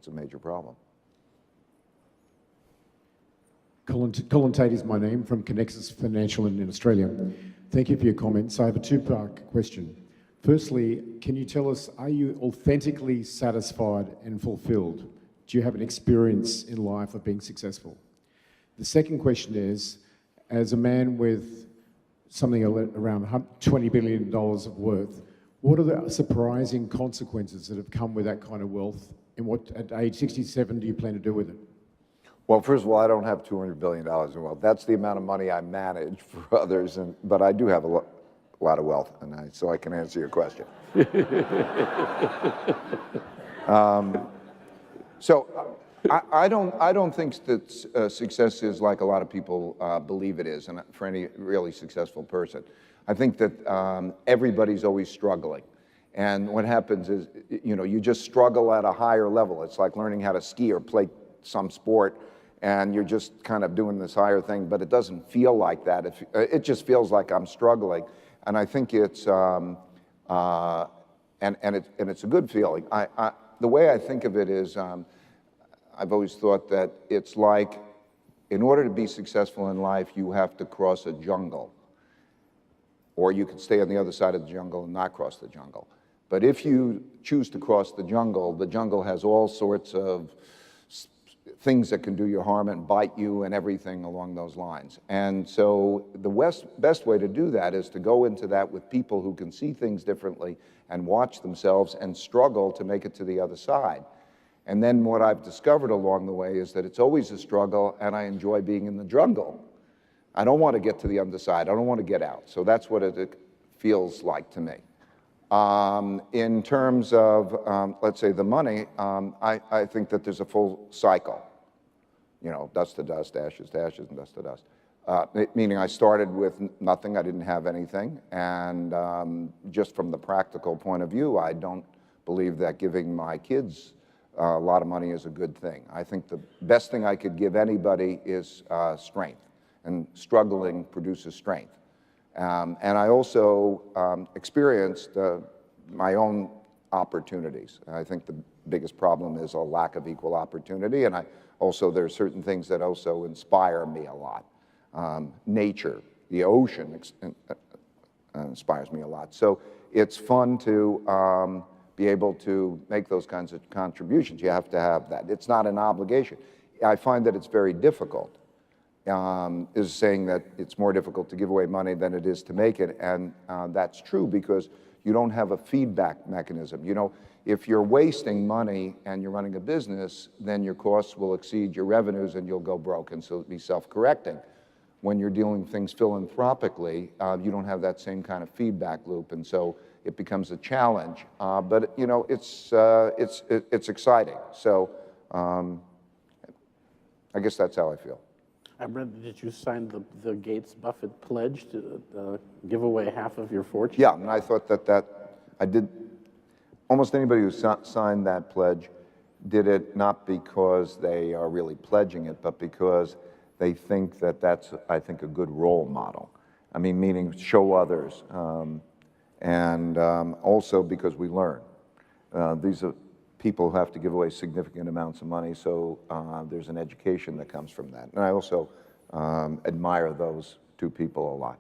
it's a major problem. Colin Tate is my name, from Connexus Financial in Australia. Thank you for your comments. I have a two-part question. Firstly, can you tell us, are you authentically satisfied and fulfilled? Do you have an experience in life of being successful? The second question is, as a man with something around $20 billion of worth, what are the surprising consequences that have come with that kind of wealth, and what, at age 67, do you plan to do with it? Well, first of all, I don't have $200 billion in wealth. That's the amount of money I manage for others, but I do have a lot of wealth, so I can answer your question. So I don't think that success is like a lot of people believe it is, and for any really successful person. I think that everybody's always struggling. And what happens is, you just struggle at a higher level. It's like learning how to ski or play some sport, and you're just kind of doing this higher thing, but it doesn't feel like that. It just feels like I'm struggling. And I think it's, and it's a good feeling. The way I think of it is, I've always thought that it's like, in order to be successful in life, you have to cross a jungle. Or you could stay on the other side of the jungle and not cross the jungle. But if you choose to cross the jungle has all sorts of things that can do you harm and bite you and everything along those lines. And so the best way to do that is to go into that with people who can see things differently and watch themselves and struggle to make it to the other side. And then what I've discovered along the way is that it's always a struggle, and I enjoy being in the jungle. I don't want to get to the underside. I don't want to get out. So that's what it feels like to me. In terms of, let's say, the money, I think that there's a full cycle. Dust to dust, ashes to ashes, and dust to dust. Meaning I started with nothing, I didn't have anything, and just from the practical point of view, I don't believe that giving my kids a lot of money is a good thing. I think the best thing I could give anybody is strength, and struggling produces strength. And I also experienced my own opportunities. I think the biggest problem is a lack of equal opportunity, and there are certain things that also inspire me a lot. Nature, the ocean inspires me a lot. So it's fun to be able to make those kinds of contributions. You have to have that. It's not an obligation. I find that it's very difficult. Is saying that it's more difficult to give away money than it is to make it, and that's true because you don't have a feedback mechanism. If you're wasting money and you're running a business, then your costs will exceed your revenues and you'll go broke, and so it'll be self-correcting. When you're dealing things philanthropically, you don't have that same kind of feedback loop, and so it becomes a challenge. But it's exciting. So I guess that's how I feel. I read that you signed the Gates-Buffett pledge to give away half of your fortune. Yeah, and I thought that I did. Almost anybody who signed that pledge did it not because they are really pledging it, but because they think that that's, I think, a good role model. I mean, meaning show others, and also because we learn. These are people who have to give away significant amounts of money, so there's an education that comes from that. And I also admire those two people a lot.